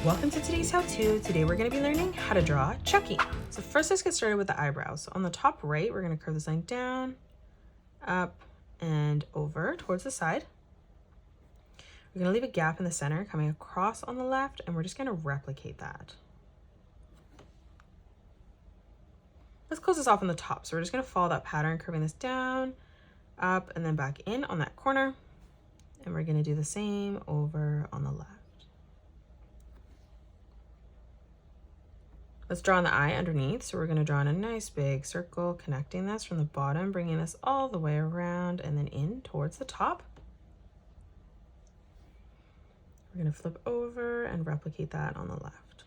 Welcome to today's how-to. Today we're going to be learning how to draw Chucky. So first let's get started with the eyebrows. So on the top right, we're going to curve this line down, up, and over towards the side. We're going to leave a gap in the center coming across on the left, and we're just going to replicate that. Let's close this off on the top. So we're just going to follow that pattern, curving this down, up, and then back in on that corner. And we're going to do the same over on the left. Let's draw on the eye underneath. So we're going to draw in a nice big circle, connecting this from the bottom, bringing this all the way around and then in towards the top. We're going to flip over and replicate that on the left.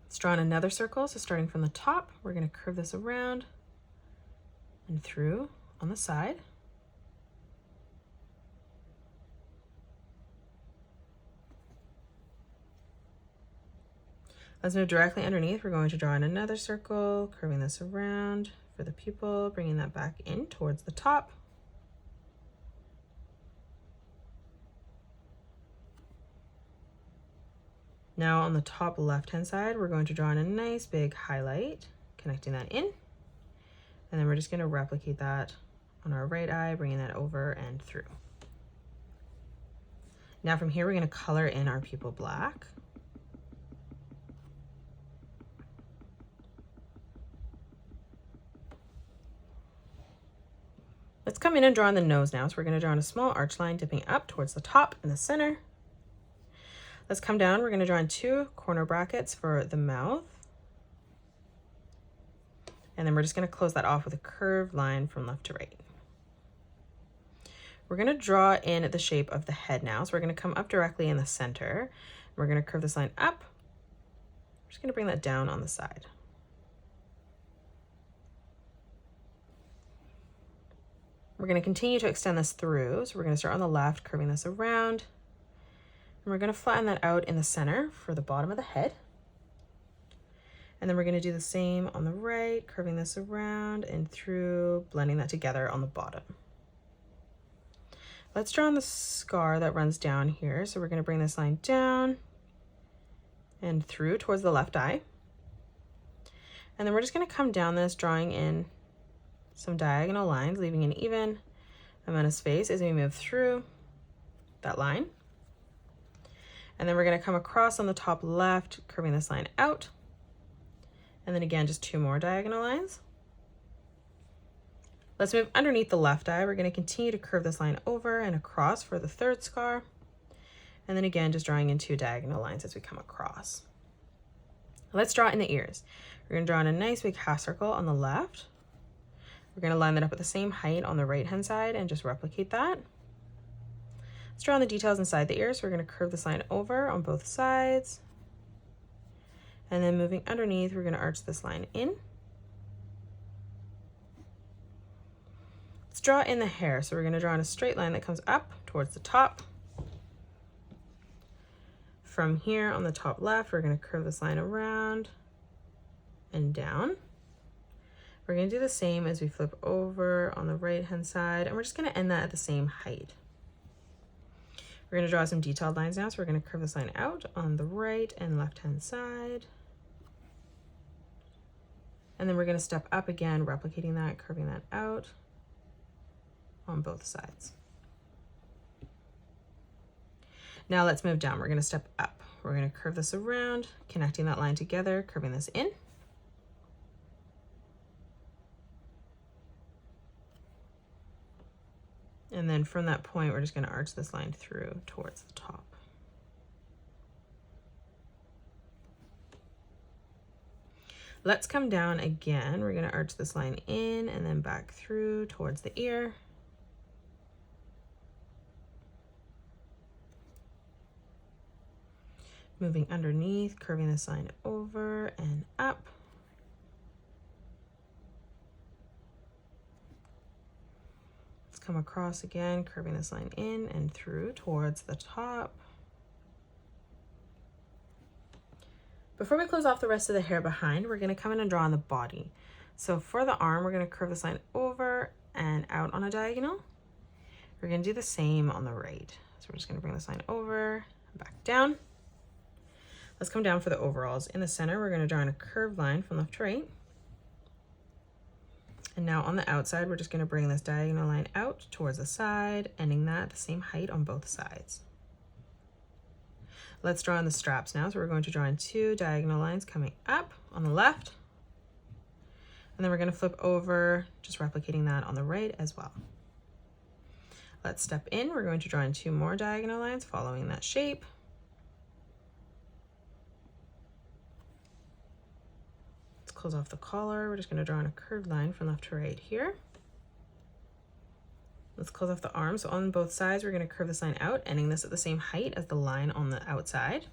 Let's draw in another circle. So starting from the top, we're going to curve this around and through on the side. Let's move directly underneath. We're going to draw in another circle, curving this around for the pupil, bringing that back in towards the top. Now on the top left-hand side, we're going to draw in a nice big highlight, connecting that in. And then we're just going to replicate that on our right eye, bringing that over and through. Now from here, we're going to color in our pupil black. Let's come in and draw in the nose now. So we're going to draw in a small arch line dipping up towards the top in the center. Let's come down. We're going to draw in 2 corner brackets for the mouth. And then we're just going to close that off with a curved line from left to right. We're going to draw in the shape of the head now. So we're going to come up directly in the center. We're going to curve this line up. We're just going to bring that down on the side. We're going to continue to extend this through. So we're going to start on the left, curving this around. And we're going to flatten that out in the center for the bottom of the head. And then we're going to do the same on the right, curving this around and through, blending that together on the bottom. Let's draw on the scar that runs down here. So we're going to bring this line down and through towards the left eye. And then we're just going to come down this, drawing in some diagonal lines, leaving an even amount of space as we move through that line. And then we're going to come across on the top left, curving this line out. And then again, just 2 more diagonal lines. Let's move underneath the left eye. We're going to continue to curve this line over and across for the 3rd scar. And then again, just drawing in 2 diagonal lines as we come across. Let's draw in the ears. We're going to draw in a nice big half circle on the left. We're going to line that up at the same height on the right-hand side and just replicate that. Let's draw in the details inside the ears. We're going to curve this line over on both sides. And then moving underneath, we're going to arch this line in. Let's draw in the hair. So we're going to draw in a straight line that comes up towards the top. From here on the top left, we're going to curve this line around and down. We're going to do the same as we flip over on the right-hand side, and we're just going to end that at the same height. We're going to draw some detailed lines now, so we're going to curve this line out on the right and left-hand side. And then we're going to step up again, replicating that, curving that out on both sides. Now let's move down. We're going to step up. We're going to curve this around, connecting that line together, curving this in. And then from that point, we're just going to arch this line through towards the top. Let's come down again. We're going to arch this line in and then back through towards the ear. Moving underneath, curving this line over and up. Come across again, curving this line in and through towards the top. Before we close off the rest of the hair behind, we're going to come in and draw on the body. So for the arm, we're going to curve this line over and out on a diagonal. We're going to do the same on the right, So we're just going to bring this line over, back down. Let's come down for the overalls. In the center, we're going to draw in a curved line from left to right. And now on the outside, we're just going to bring this diagonal line out towards the side, ending that at the same height on both sides. Let's draw in the straps now. So we're going to draw in 2 diagonal lines coming up on the left. And then we're going to flip over, just replicating that on the right as well. Let's step in. We're going to draw in 2 more diagonal lines following that shape. Let's close off the collar. We're just going to draw in a curved line from left to right here. Let's close off the arms. So on both sides, we're going to curve this line out, ending this at the same height as the line on the outside.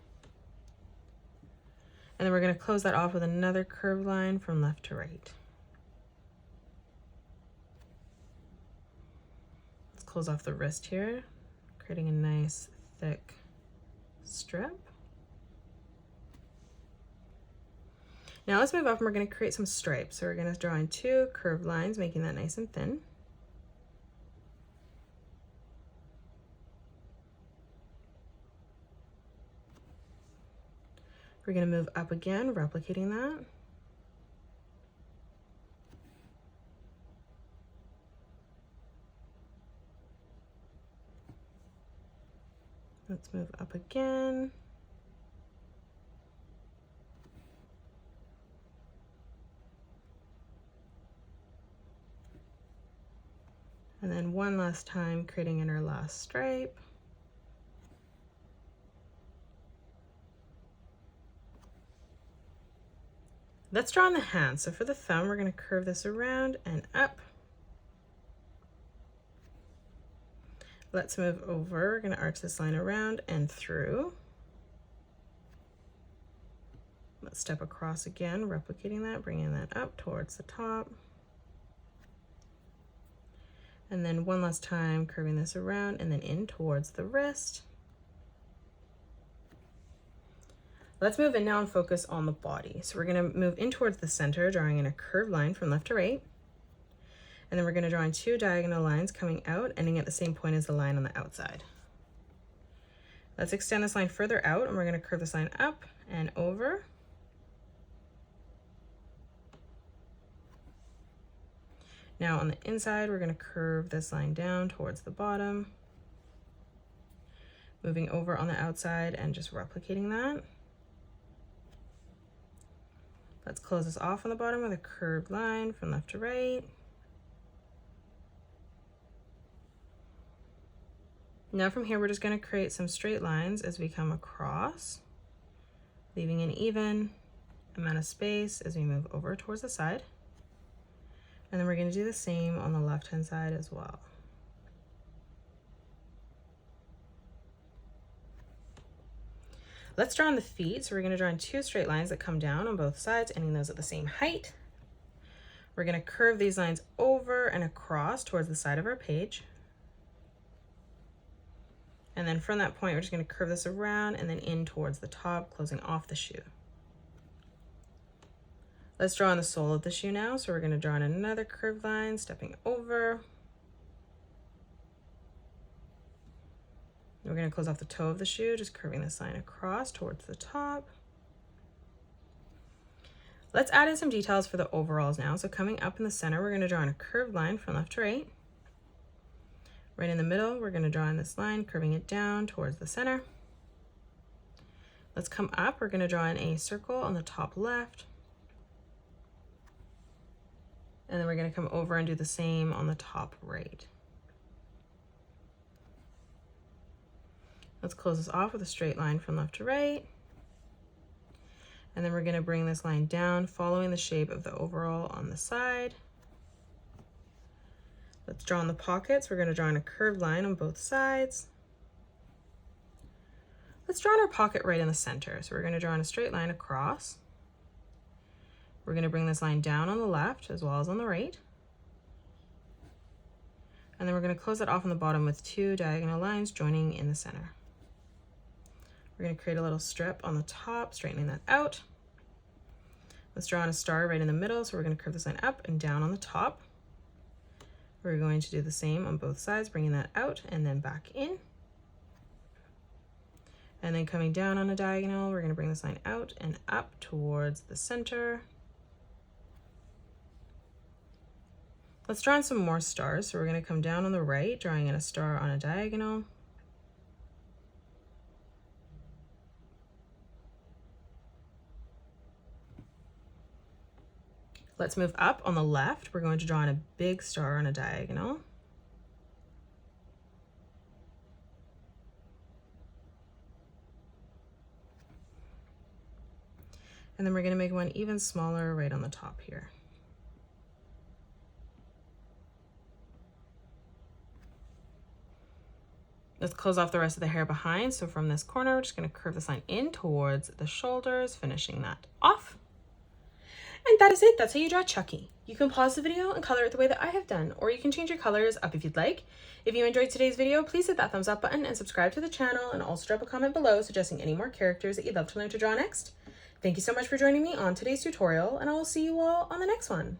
And then we're going to close that off with another curved line from left to right. Let's close off the wrist here, creating a nice thick strip. Now let's move up and we're going to create some stripes. So we're going to draw in 2 curved lines, making that nice and thin. We're going to move up again, replicating that. Let's move up again. And then one last time, creating in our last stripe. Let's draw on the hand. So for the thumb, we're going to curve this around and up. Let's move over. We're going to arch this line around and through. Let's step across again, replicating that, bringing that up towards the top. And then one last time, curving this around and then in towards the wrist. Let's move in now and focus on the body. So we're going to move in towards the center, drawing in a curved line from left to right. And then we're going to draw in 2 diagonal lines coming out, ending at the same point as the line on the outside. Let's extend this line further out, and we're going to curve this line up and over. Now on the inside, we're going to curve this line down towards the bottom, moving over on the outside and just replicating that. Let's close this off on the bottom with a curved line from left to right. Now from here, we're just going to create some straight lines as we come across, leaving an even amount of space as we move over towards the side. And then we're going to do the same on the left-hand side as well. Let's draw on the feet. So we're going to draw in 2 straight lines that come down on both sides, ending those at the same height. We're going to curve these lines over and across towards the side of our page. And then from that point, we're just going to curve this around and then in towards the top, closing off the shoe. Let's draw on the sole of the shoe now. So we're going to draw in another curved line, stepping over. We're going to close off the toe of the shoe, just curving this line across towards the top. Let's add in some details for the overalls now. So coming up in the center, we're going to draw in a curved line from left to right. Right in the middle, we're going to draw in this line, curving it down towards the center. Let's come up. We're going to draw in a circle on the top left. And then we're going to come over and do the same on the top right. Let's close this off with a straight line from left to right. And then we're going to bring this line down, following the shape of the overall on the side. Let's draw in the pockets. We're going to draw in a curved line on both sides. Let's draw in our pocket right in the center. So we're going to draw in a straight line across. We're going to bring this line down on the left as well as on the right. And then we're going to close that off on the bottom with 2 diagonal lines joining in the center. We're going to create a little strip on the top, straightening that out. Let's draw in a star right in the middle. So we're going to curve this line up and down on the top. We're going to do the same on both sides, bringing that out and then back in. And then coming down on a diagonal, we're going to bring this line out and up towards the center. Let's draw in some more stars. So we're going to come down on the right, drawing in a star on a diagonal. Let's move up on the left. We're going to draw in a big star on a diagonal. And then we're going to make one even smaller right on the top here. Let's close off the rest of the hair behind. So from this corner, we're just going to curve this line in towards the shoulders, finishing that off. And that is it. That's how you draw Chucky. You can pause the video and color it the way that I have done, or you can change your colors up if you'd like. If you enjoyed today's video, please hit that thumbs up button and subscribe to the channel, and also drop a comment below suggesting any more characters that you'd love to learn to draw next. Thank you so much for joining me on today's tutorial, and I will see you all on the next one.